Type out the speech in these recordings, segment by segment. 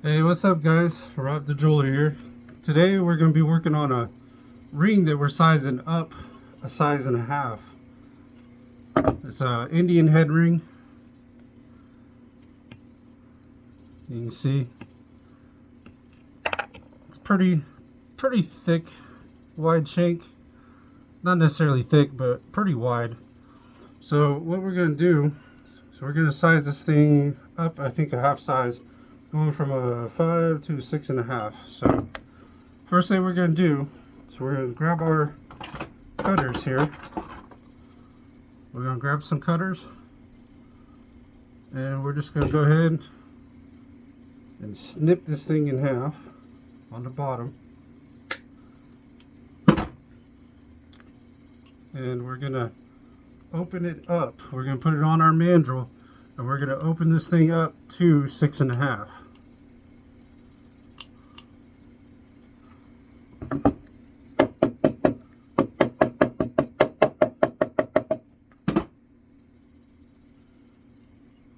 Hey, what's up, guys? Rob the Jeweler here. Today we're going to be working on a ring that we're sizing up a size and a half. It's a Indian head ring. You can see it's pretty thick, wide shank. Not necessarily thick, but pretty wide. So what we're going to do is we're going to size this thing up, I think a half size, going from a 5 to 6.5. So first thing we're going to do is we're going to grab our cutters here. We're going to grab some cutters and we're just going to go ahead and snip this thing in half on the bottom. And we're going to open it up. We're going to put it on our mandrel and we're going to open this thing up to 6.5.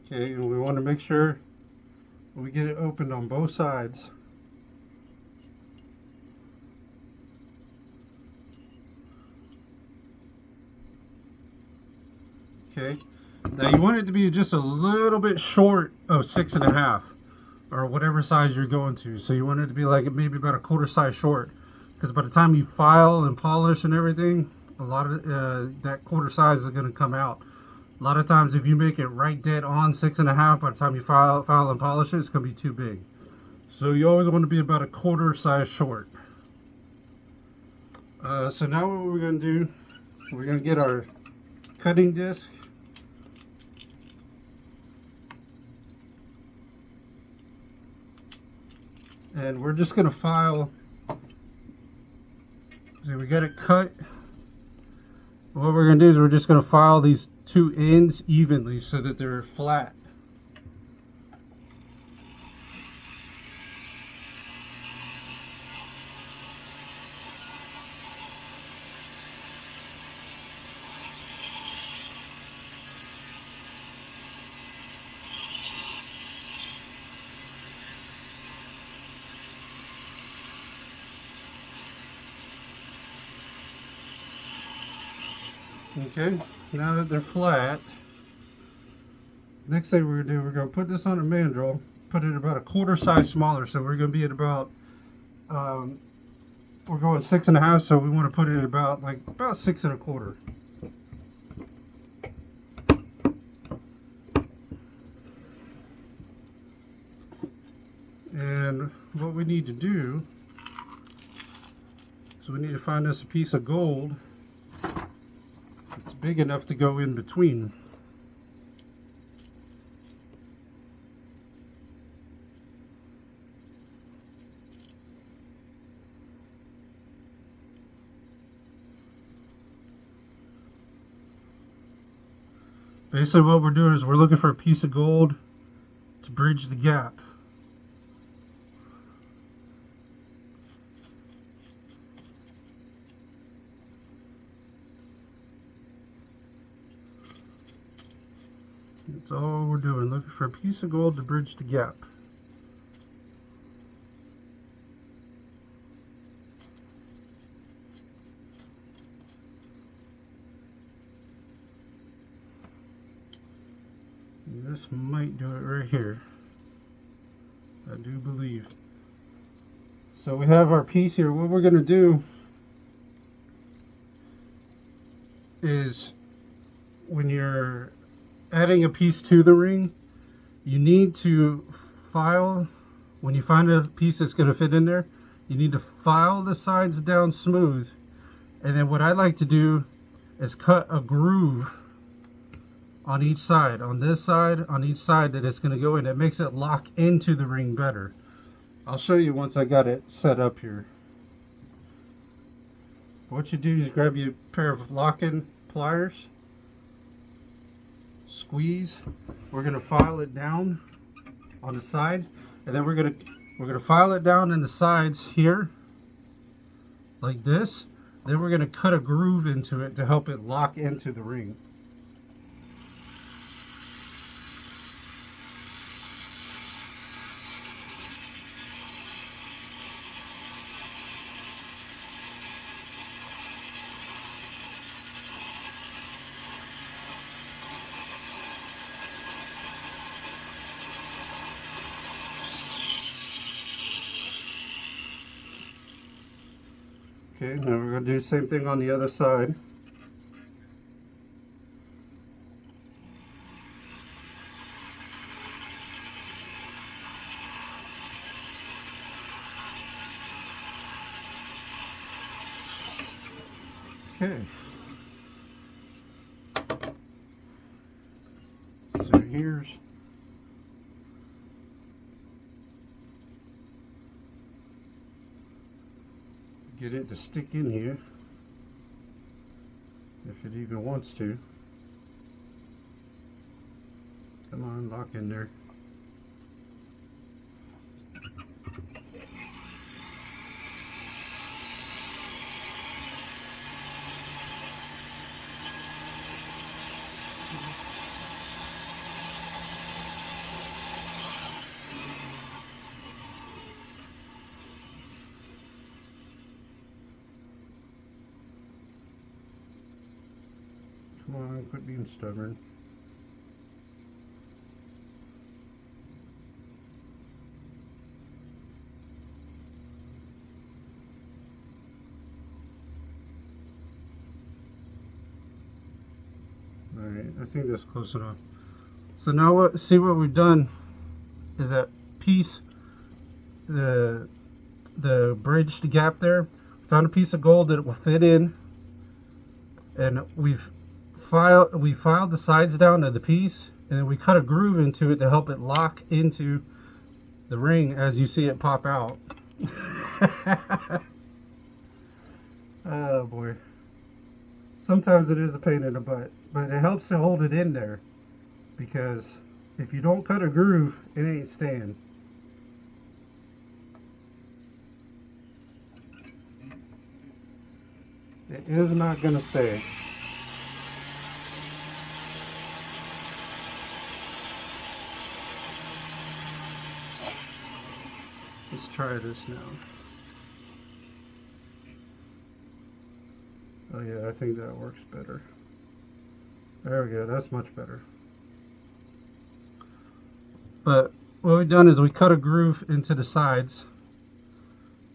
Okay, and we want to make sure we get it opened on both sides. Okay, now you want it to be just a little bit short of 6.5 or whatever size you're going to. So you want it to be like maybe about a quarter size short, because by the time you file and polish and everything, a lot of that quarter size is going to come out. A lot of times if you make it right dead on 6.5, by the time you file and polish it, it's going to be too big. So you always want to be about a quarter size short. So now what we're going to do, we're going to get our cutting disc. And we're just going to file. See, we got it cut. What we're going to do is we're just going to file these two ends evenly so that they're flat. Okay, now that they're flat, next thing we're going to do, we're going to put this on a mandrel, put it about a quarter size smaller. So we're going to be at about, we're going 6.5, so we want to put it at about 6.25. And what we need to do is we need to find us a piece of gold that's big enough to go in between. Basically what we're doing is we're looking for a piece of gold to bridge the gap. That's all we're doing, looking for a piece of gold to bridge the gap. And this might do it right here, I do believe. So we have our piece here. What we're going to do is when you're adding a piece to the ring, you need to file. When you find a piece that's going to fit in there, you need to file the sides down smooth, and then what I like to do is cut a groove on each side, on this side, on each side that it's going to go in. It makes it lock into the ring better. I'll show you once I got it set up here. What you do is grab your pair of locking pliers, squeeze. We're going to file it down on the sides, and then we're going to file it down in the sides here like this. Then we're going to cut a groove into it to help it lock into the ring. Okay, now we're going to do the same thing on the other side. Okay. So here's get it to stick in here if it even wants to. Come on, lock in there. Come on, quit being stubborn. Alright, I think that's close enough. So now see what we've done is that piece, the bridged gap there, found a piece of gold that it will fit in, and we filed the sides down to the piece, and then we cut a groove into it to help it lock into the ring as you see it pop out. Oh boy. Sometimes it is a pain in the butt, but it helps to hold it in there, because if you don't cut a groove, it ain't staying. It is not going to stay. Let's try this now. Oh yeah, I think that works better. There we go, that's much better. But what we've done is we cut a groove into the sides.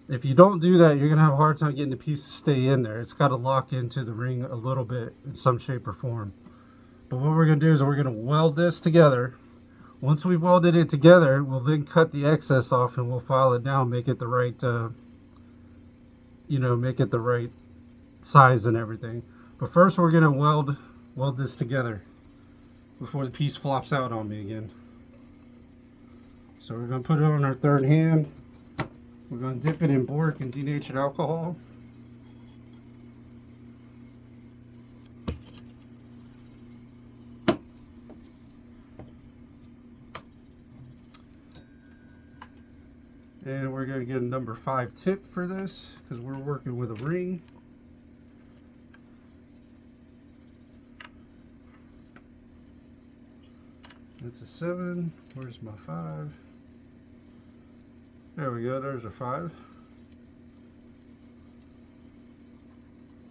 If you don't do that, you're going to have a hard time getting the piece to stay in there. It's got to lock into the ring a little bit in some shape or form. But what we're going to do is we're going to weld this together. Once we've welded it together, we'll then cut the excess off and we'll file it down, make it the right, make it the right size and everything. But first we're going to weld this together before the piece flops out on me again. So we're going to put it on our third hand. We're going to dip it in boric and denatured alcohol. And we're going to get a number 5 tip for this because we're working with a ring. That's a 7. Where's my 5? There we go, there's a 5.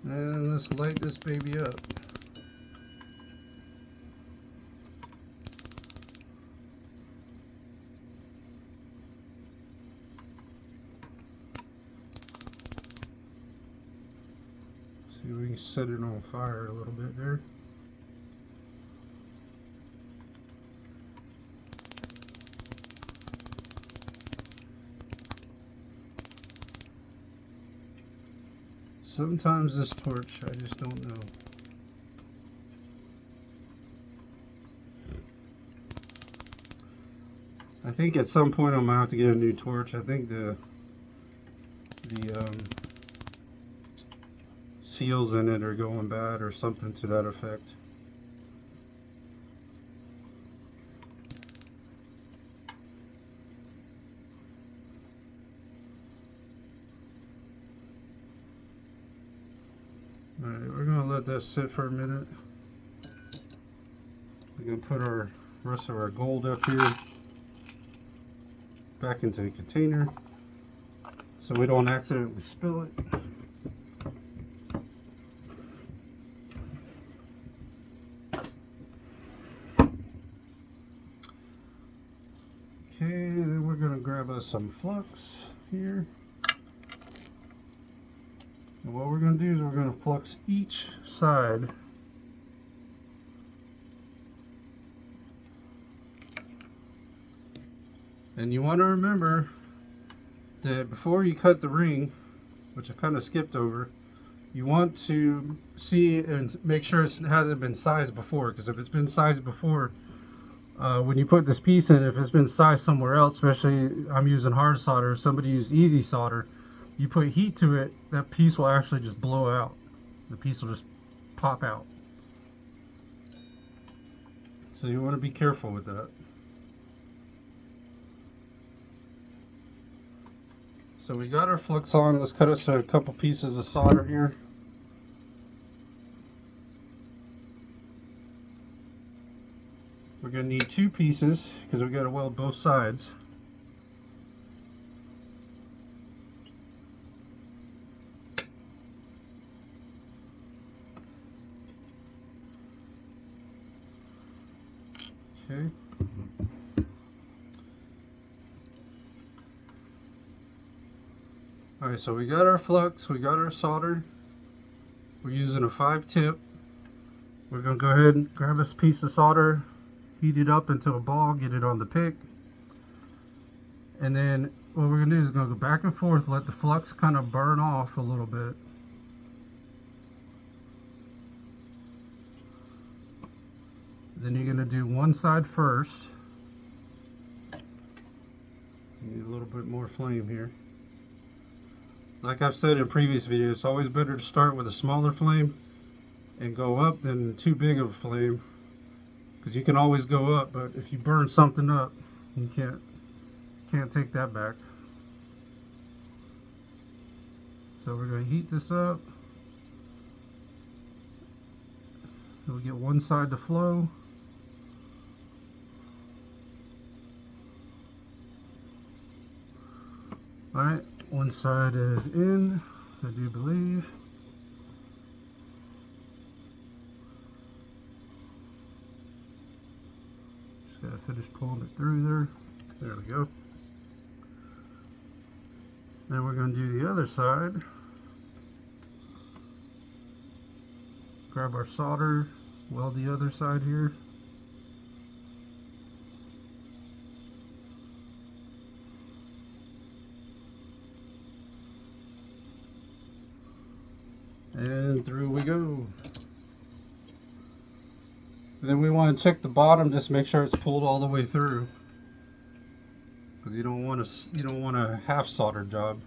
And let's light this baby up. See if we can set it on fire a little bit there. Sometimes this torch, I just don't know. I think at some point I'm gonna have to get a new torch. I think the seals in it are going bad or something to that effect. Alright, we're going to let that sit for a minute. We're going to put our rest of our gold up here back into the container so we don't accidentally spill it. Okay, then we're going to grab us some flux here. And what we're going to do is we're going to flux each side. And you want to remember that before you cut the ring, which I kind of skipped over, you want to see and make sure it hasn't been sized before, because if it's been sized before, when you put this piece in, if it's been sized somewhere else, especially I'm using hard solder, if somebody used easy solder, you put heat to it, that piece will actually just blow out. The piece will just pop out. So you want to be careful with that. So we got our flux on. Let's cut us a couple pieces of solder here. We're going to need 2 pieces because we got to weld both sides. Okay. Alright, so we got our flux, we got our solder. We're using a 5-tip. We're going to go ahead and grab this piece of solder, heat it up into a ball, get it on the pick. And then what we're going to do is going to go back and forth, let the flux kind of burn off a little bit. Then you're going to do one side first. Need a little bit more flame here. Like I've said in previous videos, it's always better to start with a smaller flame and go up than too big of a flame, because you can always go up, but if you burn something up, you can't take that back. So we're going to heat this up. We'll get one side to flow. Alright, one side is in, I do believe. Just gotta finish pulling it through there. There we go. Then we're going to do the other side. Grab our solder, weld the other side here. And through we go. And then we want to check the bottom, just make sure it's pulled all the way through, because you don't want a half solder job.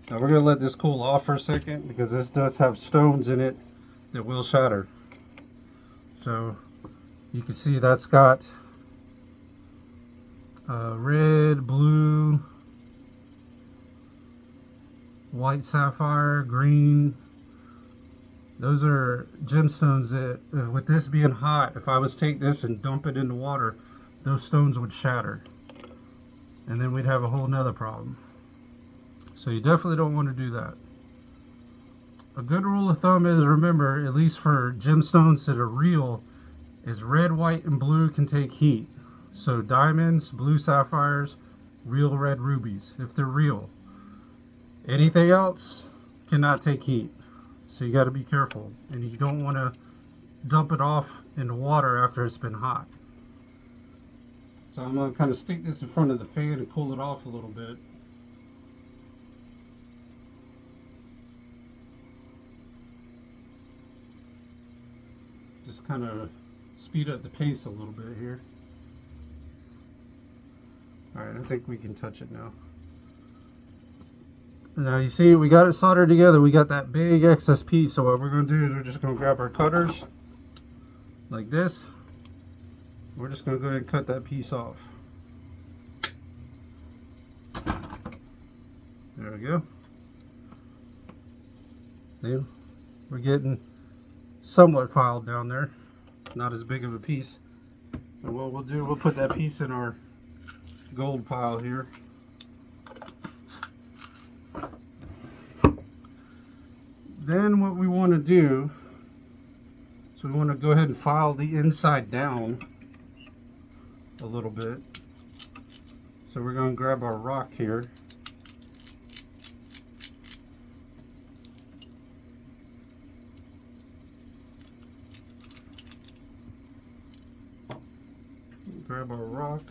Now we're going to let this cool off for a second, because this does have stones in it that will shatter. So you can see that's got red, blue, white sapphire, green. Those are gemstones that, with this being hot, if I was to take this and dump it into water, those stones would shatter. And then we'd have a whole nother problem. So you definitely don't want to do that. A good rule of thumb is, remember, at least for gemstones that are real, is red, white, and blue can take heat. So diamonds, blue sapphires, real red rubies, if they're real. Anything else cannot take heat. So you got to be careful, and you don't want to dump it off into water after it's been hot. So I'm going to kind of stick this in front of the fan and cool it off a little bit. Just kind of speed up the pace a little bit here. Alright, I think we can touch it now. Now you see we got it soldered together. We got that big excess piece. So what we're going to do is we're just going to grab our cutters like this. We're just going to go ahead and cut that piece off. There we go. See, we're getting somewhat filed down there. Not as big of a piece. And what we'll do, we'll put that piece in our gold pile here. Then what we want to do is we want to go ahead and file the inside down a little bit. So we're going to grab our rock here. grab our rock.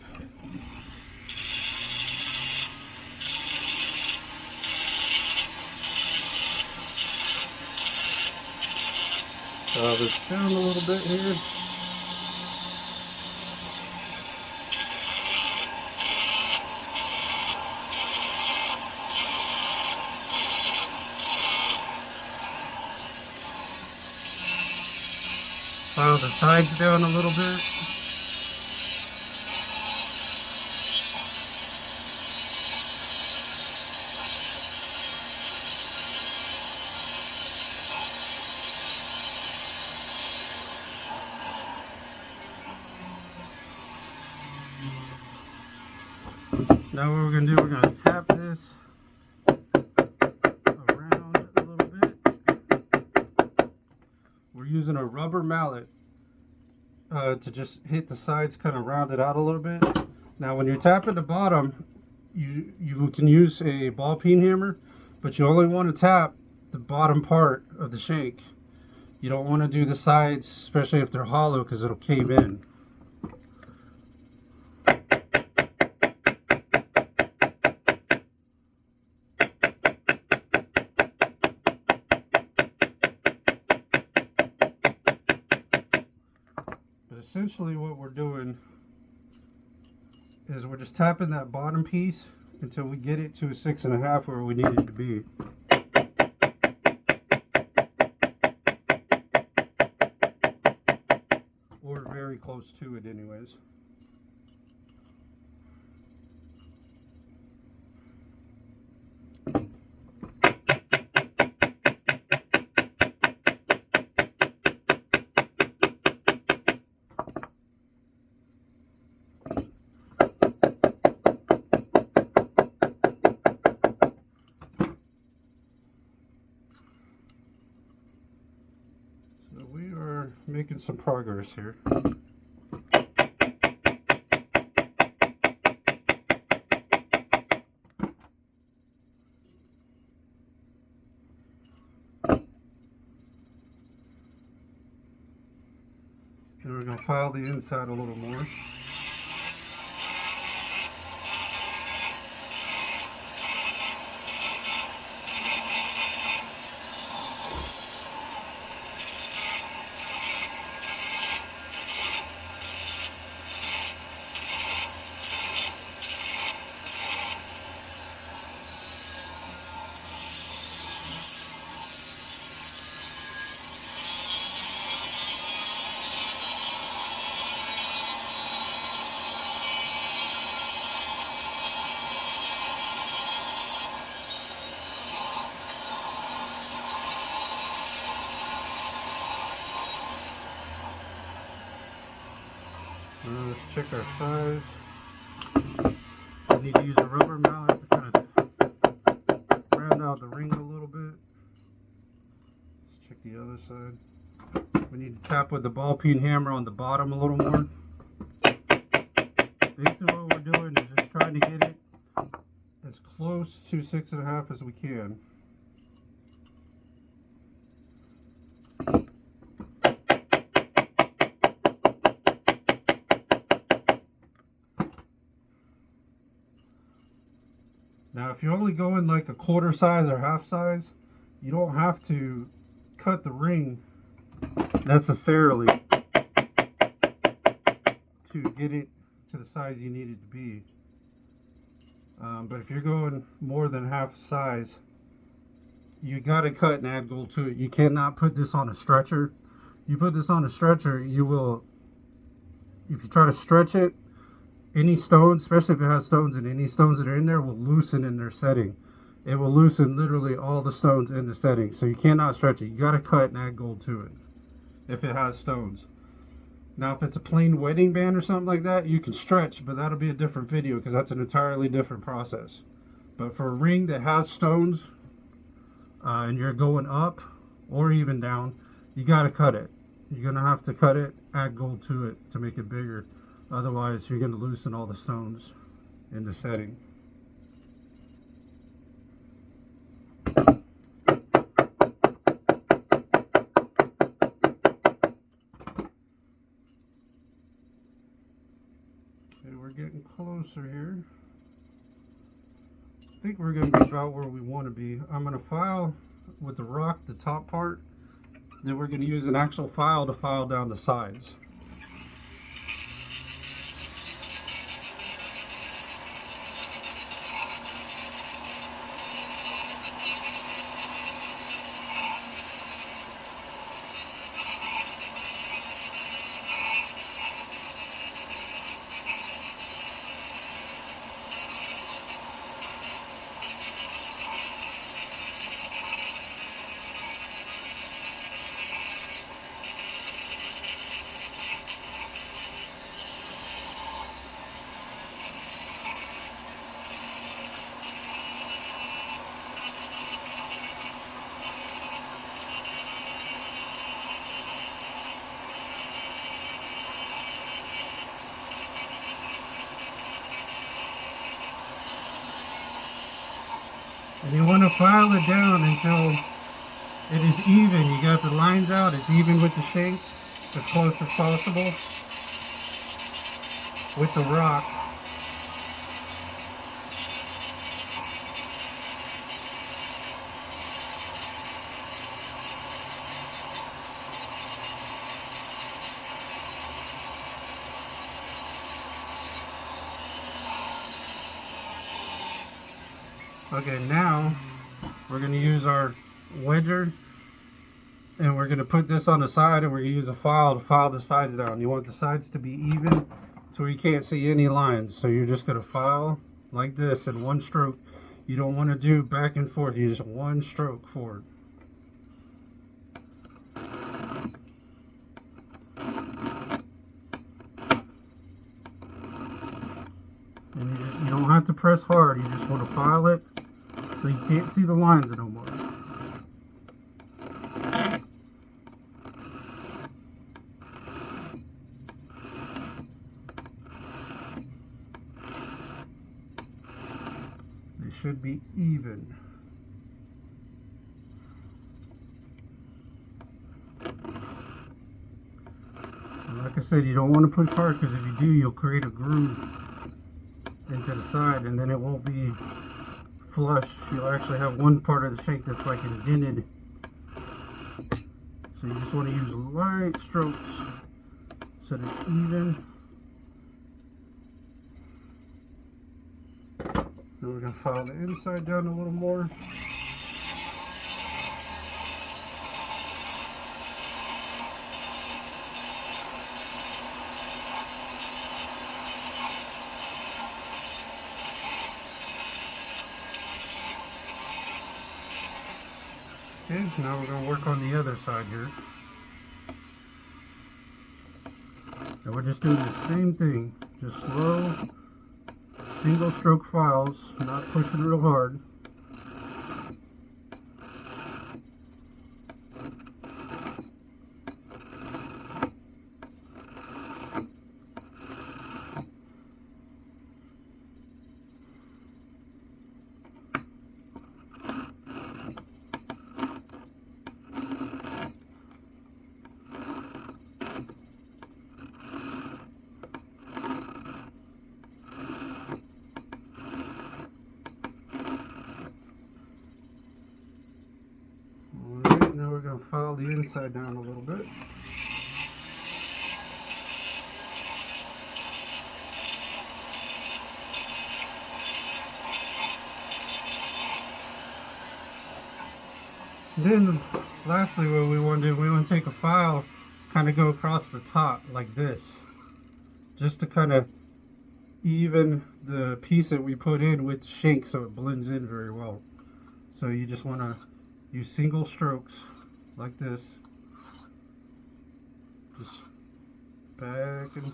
Dial this down a little bit here. Dial the sides down a little bit. Now what we're going to do, we're going to tap this around a little bit. We're using a rubber mallet to just hit the sides, kind of round it out a little bit. Now when you're tapping the bottom, you can use a ball peen hammer, but you only want to tap the bottom part of the shank. You don't want to do the sides, especially if they're hollow, because it'll cave in. Essentially what we're doing is we're just tapping that bottom piece until we get it to a 6.5 where we need it to be. Or very close to it anyways. So we are making some progress here. And we're going to file the inside a little more. Let's check our size. We need to use a rubber mallet to kind of round out the ring a little bit. Let's check the other side. We need to tap with the ball peen hammer on the bottom a little more. Basically what we're doing is just trying to get it as close to 6.5 as we can. Now if you're only going like a quarter size or half size, you don't have to cut the ring necessarily to get it to the size you need it to be. But if you're going more than half size, you got to cut and add gold to it. You cannot put this on a stretcher. You put this on a stretcher, you will, if you try to stretch it, any stones, especially if it has stones in it, any stones that are in there will loosen in their setting. It will loosen literally all the stones in the setting. So you cannot stretch it. You got to cut and add gold to it if it has stones. Now if it's a plain wedding band or something like that, you can stretch, but that'll be a different video because that's an entirely different process. But for a ring that has stones and you're going up or even down, you got to cut it. You're going to have to cut it, add gold to it to make it bigger. Otherwise, you're going to loosen all the stones in the setting. closer here. I think we're going to be about where we want to be. I'm going to file with the rock, the top part. Then we're going to use an actual file to file down the sides. And you want to file it down until it is even. You got the lines out, it's even with the shank, as close as possible with the rock. Okay, now we're going to use our wedger, and we're going to put this on the side, and we're going to use a file to file the sides down. You want the sides to be even so you can't see any lines. So you're just going to file like this in one stroke. You don't want to do back and forth. You just one stroke forward. And you don't have to press hard. You just want to file it so you can't see the lines no more. They should be even. And like I said, you don't want to push hard, because if you do, you'll create a groove into the side, and then it won't be flush. You'll actually have one part of the shank that's like indented. So you just want to use light strokes so that it's even. Then we're going to file the inside down a little more. Okay, now we're going to work on the other side here. And we're just doing the same thing, just slow, single stroke files, not pushing real hard. Alright, now we're going to file the inside down a little bit. Then, lastly, what we want to do, we want to take a file, kind of go across the top like this, just to kind of even the piece that we put in with shank so it blends in very well. So you just want to use single strokes like this, just back and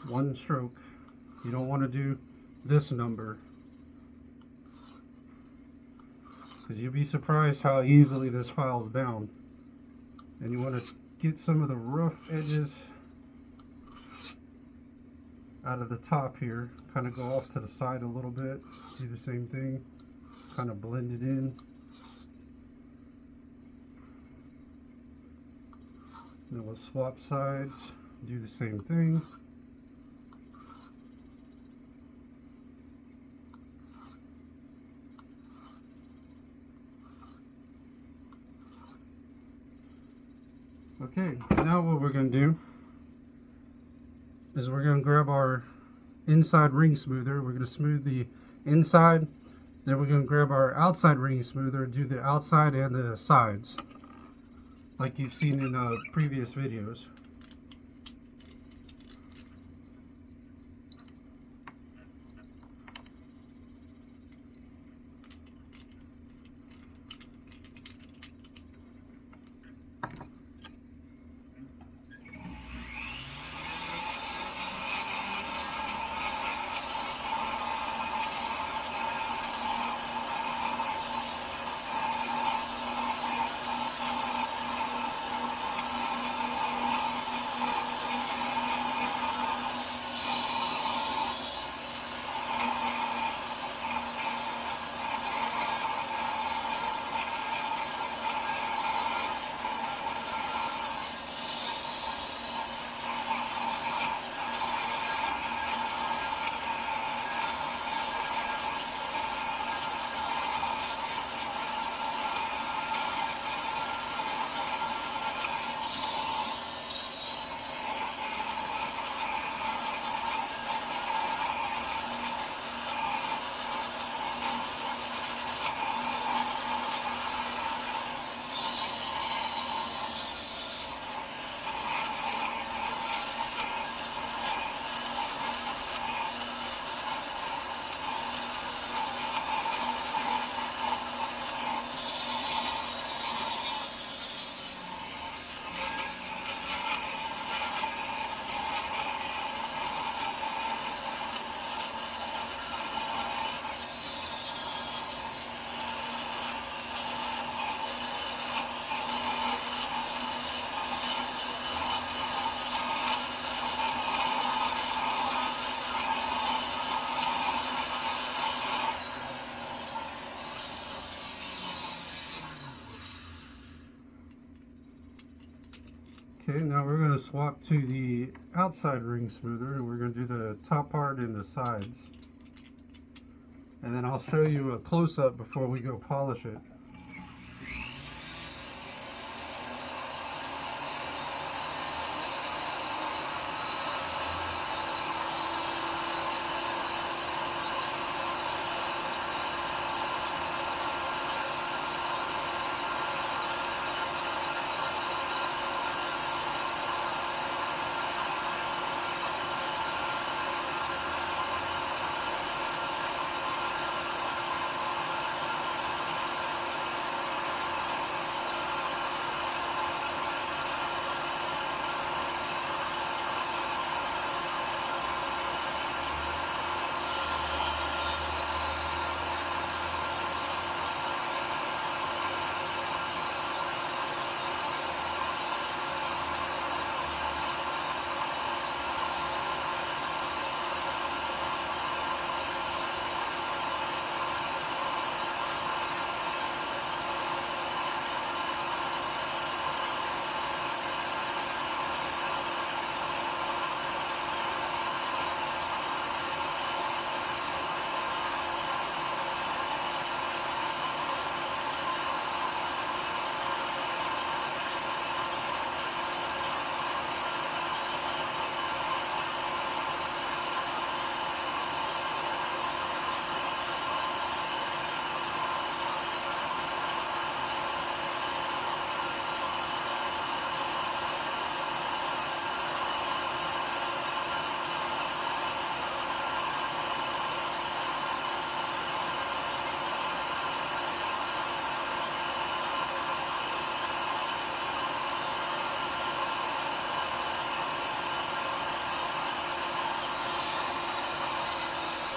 one stroke. You don't want to do this number, because you'll be surprised how easily this files down. And you want to get some of the rough edges out of the top here, kind of go off to the side a little bit, do the same thing, kind of blend it in. Then we'll swap sides, do the same thing. Okay, now what we're going to do is we're going to grab our inside ring smoother. We're going to smooth the inside. Then we're going to grab our outside ring smoother and do the outside and the sides, like you've seen in previous videos. Okay, now we're going to swap to the outside ring smoother, and we're going to do the top part and the sides. And then I'll show you a close-up before we go polish it.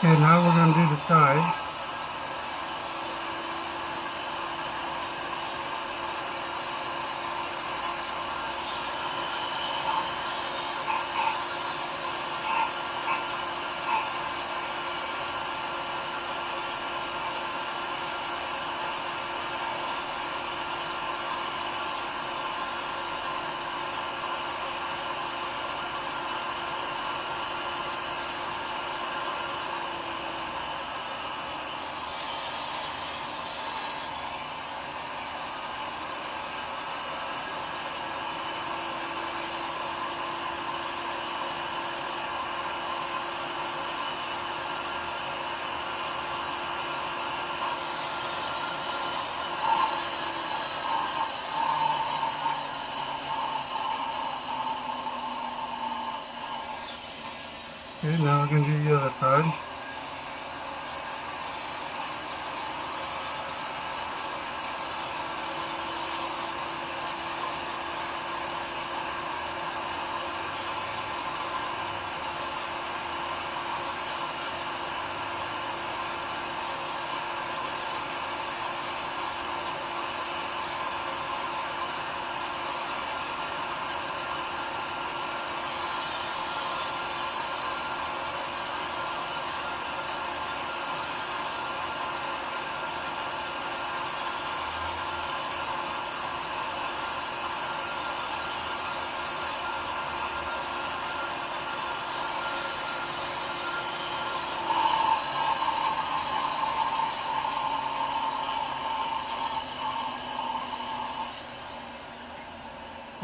Okay, now we're going to do the side. Okay, now we're going to do the other side.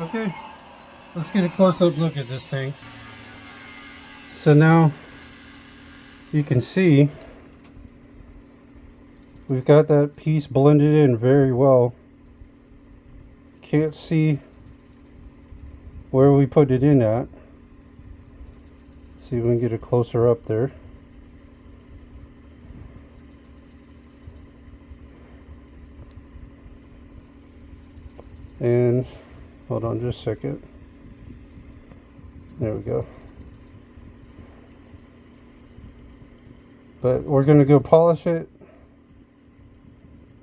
Okay, let's get a close-up look at this thing. So now you can see we've got that piece blended in very well. Can't see where we put it in at. See if we can get it closer up there. And hold on just a second. There we go. But we're going to go polish it,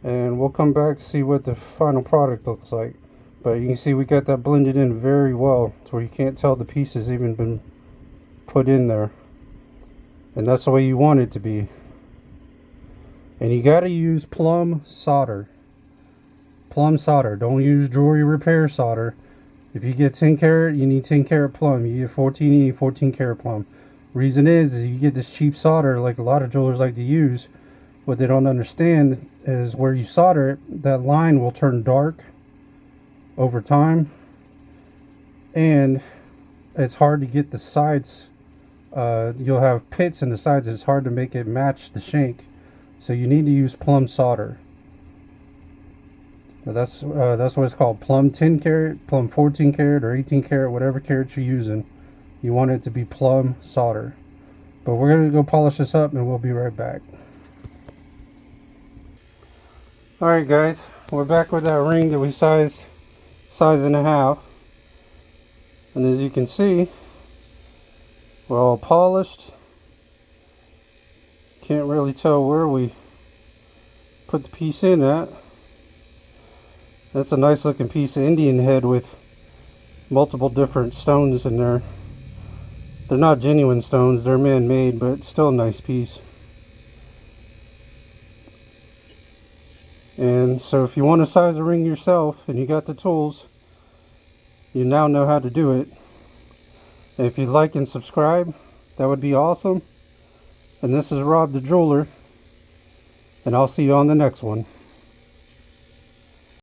and we'll come back and see what the final product looks like. But you can see we got that blended in very well to where you can't tell the piece has even been put in there. And that's the way you want it to be. And you got to use plum solder. Plum solder. Don't use jewelry repair solder. If you get 10 karat, you need 10 karat plum. You get 14, you need 14 karat plum. Reason is you get this cheap solder like a lot of jewelers like to use. What they don't understand is where you solder it, that line will turn dark over time, and it's hard to get the sides. You'll have pits in the sides. It's hard to make it match the shank, so you need to use plum solder. That's what it's called. Plum 10 karat, plum 14 karat, or 18 karat, whatever karat you're using. You want it to be plum solder. But we're going to go polish this up and we'll be right back. Alright guys, we're back with that ring that we sized size and a half. And as you can see, we're all polished. Can't really tell where we put the piece in at. That's a nice looking piece of Indian head with multiple different stones in there. They're not genuine stones, they're man-made, but it's still a nice piece. And so if you want to size a ring yourself and you got the tools, you now know how to do it. And if you'd like and subscribe, that would be awesome. And this is Rob the Jeweler, and I'll see you on the next one.